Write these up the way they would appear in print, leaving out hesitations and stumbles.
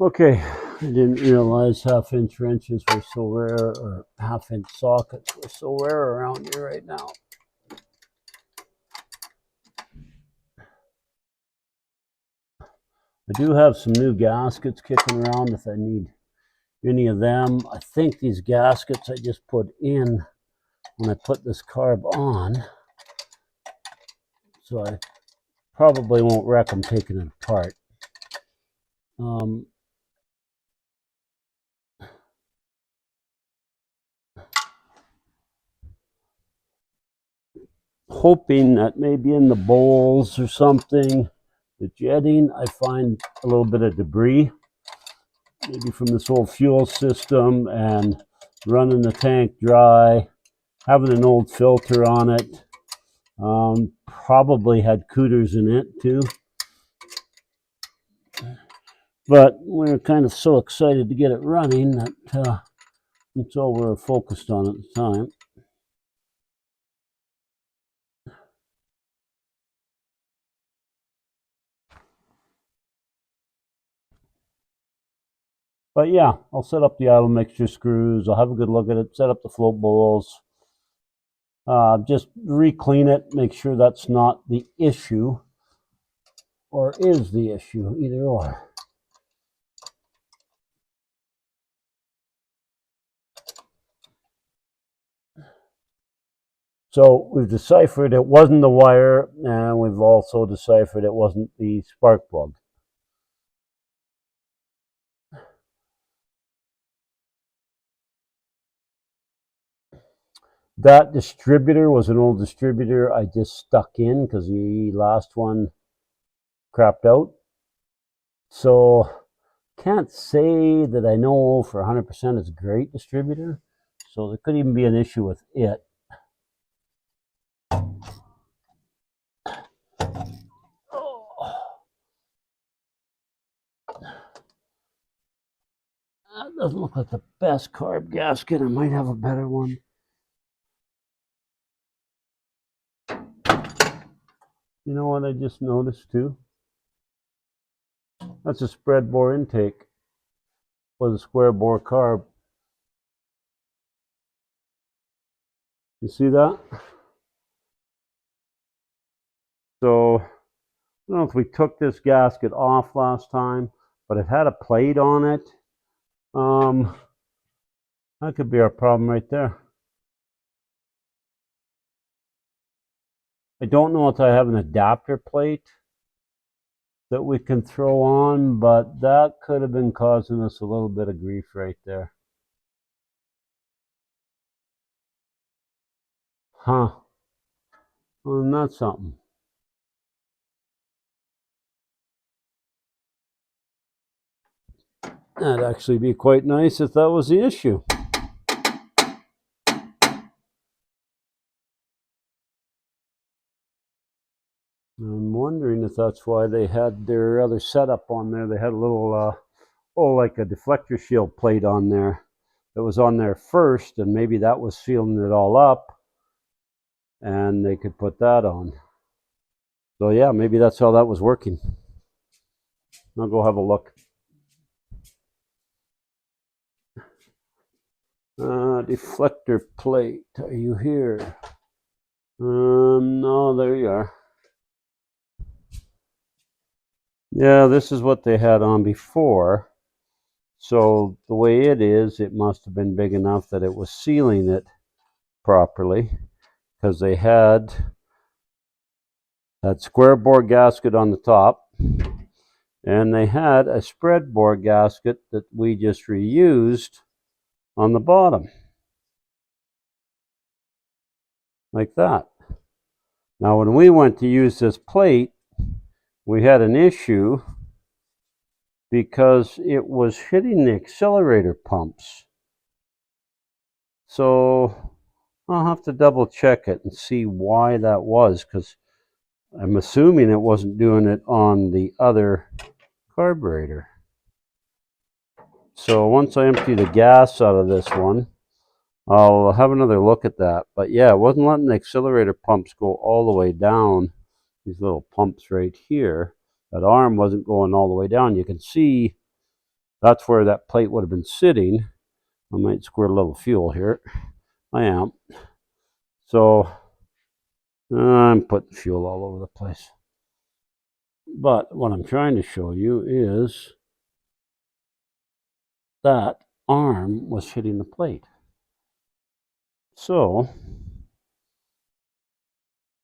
Okay, I didn't realize half-inch wrenches were so rare, or half-inch sockets were so rare around here right now. I do have some new gaskets kicking around if I need any of them. I think these gaskets I just put in when I put this carb on, so I probably won't wreck them taking it apart. Hoping that maybe in the bowls or something, the jetting, I find a little bit of debris, maybe from this whole fuel system and running the tank dry, having an old filter on it. Probably had cooters in it too. But we're kind of so excited to get it running that that's all we're focused on at the time. But yeah, I'll set up the idle mixture screws. I'll have a good look at it, set up the float bowls. Just re-clean it, make sure that's not the issue, or is the issue, either or. So we've deciphered it wasn't the wire, and we've also deciphered it wasn't the spark plug. That distributor was an old distributor I just stuck in because the last one crapped out. So can't say that I know for 100% it's a great distributor. So there could even be an issue with it. That doesn't look like the best carb gasket. I might have a better one. You know what I just noticed too? That's a spread bore intake with a square bore carb. You see that? So I don't know if we took this gasket off last time, but it had a plate on it. That could be our problem right there. I don't know if I have an adapter plate that we can throw on, but that could have been causing us a little bit of grief right there. Huh. Well, that's something. That'd actually be quite nice if that was the issue. I'm wondering if that's why they had their other setup on there. They had a little, like a deflector shield plate on there that was on there first, and maybe that was sealing it all up, and they could put that on. So yeah, maybe that's how that was working. I'll go have a look. Deflector plate, are you here? No, there you are. Yeah, this is what they had on before. So the way it is, it must have been big enough that it was sealing it properly, because they had that square bore gasket on the top, and they had a spread bore gasket that we just reused on the bottom, like that. Now when we went to use this plate, we had an issue because it was hitting the accelerator pumps. So I'll have to double check it and see why that was, because I'm assuming it wasn't doing it on the other carburetor. So once I empty the gas out of this one, I'll have another look at that. But yeah, it wasn't letting the accelerator pumps go all the way down. These little pumps right here. That arm wasn't going all the way down. You can see That's where that plate would have been sitting. I might squirt a little fuel here. I am. So I'm putting fuel all over the place. But what I'm trying to show you is that arm was hitting the plate. So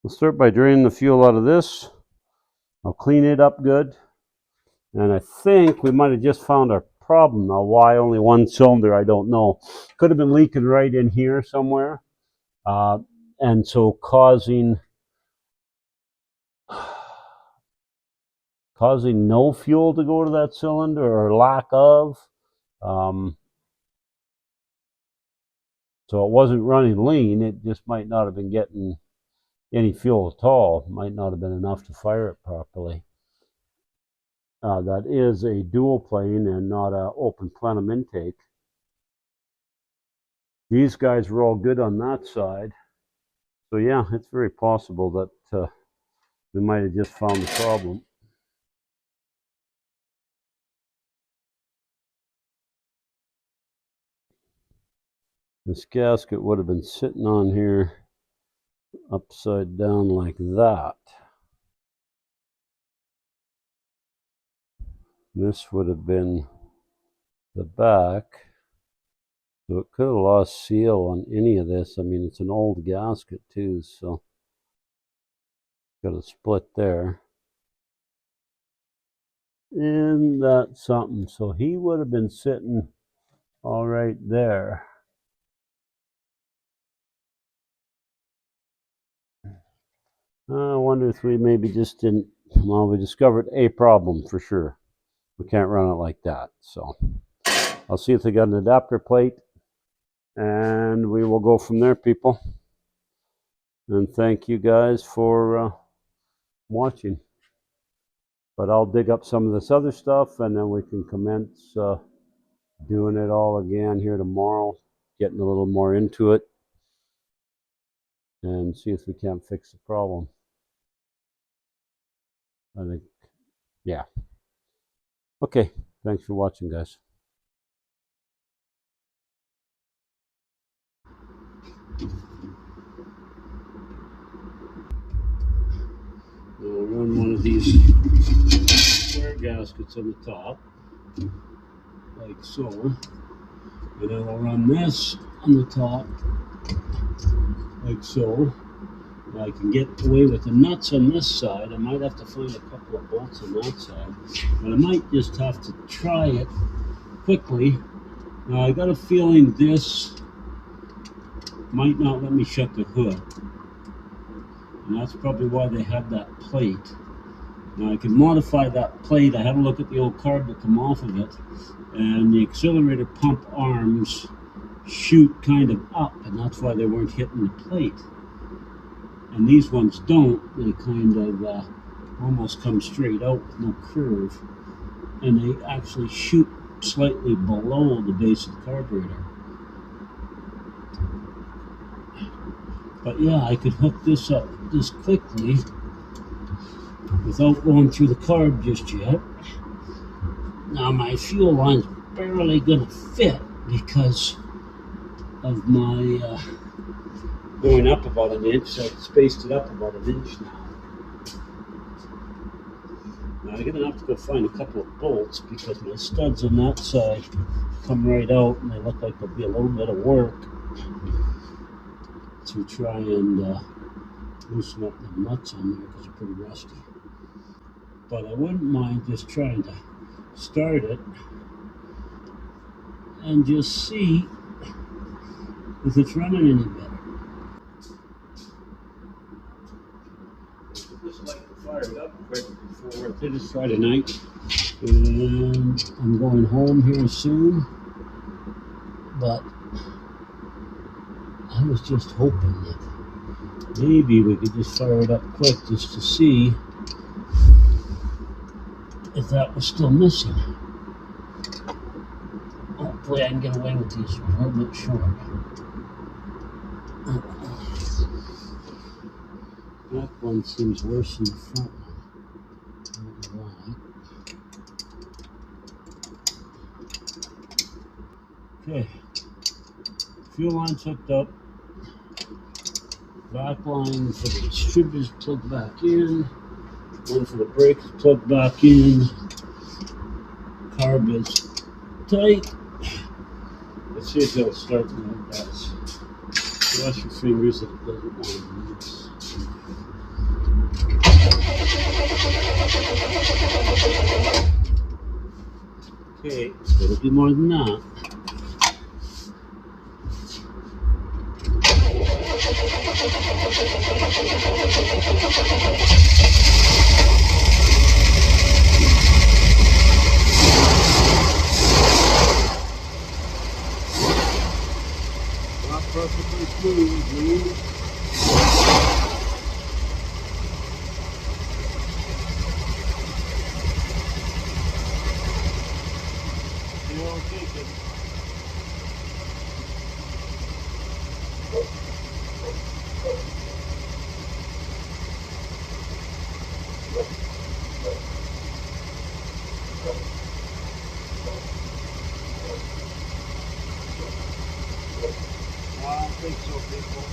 we'll start by draining the fuel out of this. I'll clean it up good. And I think we might have just found our problem. Now, why only one cylinder, I don't know. Could have been leaking right in here somewhere. And so causing no fuel to go to that cylinder, or lack of. So it wasn't running lean. It just might not have been getting any fuel at all. Might not have been enough to fire it properly. That is a dual plane and not an open plenum intake. These guys were all good on that side. So yeah, it's very possible that we might have just found the problem. This gasket would have been sitting on here upside down like that. This would have been the back. So it could have lost seal on any of this. I mean, it's an old gasket too, so got a split there. And that's something. So he would have been sitting all right there. I wonder if we maybe just didn't, well, we discovered a problem for sure. We can't run it like that. So I'll see if they got an adapter plate, and we will go from there, people. And thank you guys for watching. But I'll dig up some of this other stuff, and then we can commence doing it all again here tomorrow, getting a little more into it, and see if we can't fix the problem. I think, yeah. Okay, thanks for watching, guys. We'll run one of these square gaskets on the top, like so, and then we'll run this on the top, like so. Now I can get away with the nuts on this side. I might have to find a couple of bolts on that side, but I might just have to try it quickly. Now I got a feeling this might not let me shut the hood, and that's probably why they have that plate. Now I can modify that plate. I had a look at the old carb that come off of it, and the accelerator pump arms shoot kind of up, and that's why they weren't hitting the plate. And these ones don't. They kind of almost come straight out with no curve, and they actually shoot slightly below the base of the carburetor. But yeah, I could hook this up just quickly without going through the carb just yet. Now my fuel line's barely gonna fit because of my going up about an inch, so I've spaced it up about an inch now. Now I'm gonna have to go find a couple of bolts because my studs on that side come right out, and they look like there'll be a little bit of work to try and loosen up the nuts on there because they're pretty rusty. But I wouldn't mind just trying to start it and just see if it's running any better. Just like to fire it up quick before I finish Friday night, and I'm going home here soon. But I was just hoping that maybe we could just fire it up quick just to see if that was still missing. Hopefully I can get away with these a little bit short. That one seems worse than the front one. I don't know why. Okay, fuel line's hooked up. Back line for the distributor's plugged back in. One for the brake is plugged back in. Carb is tight. Let's see if it'll start when it does. Cross your fingers if it doesn't want to move. Okay, so it'll do more than that. Not perfectly smooth, dude. Still kicking. I don't think so, people.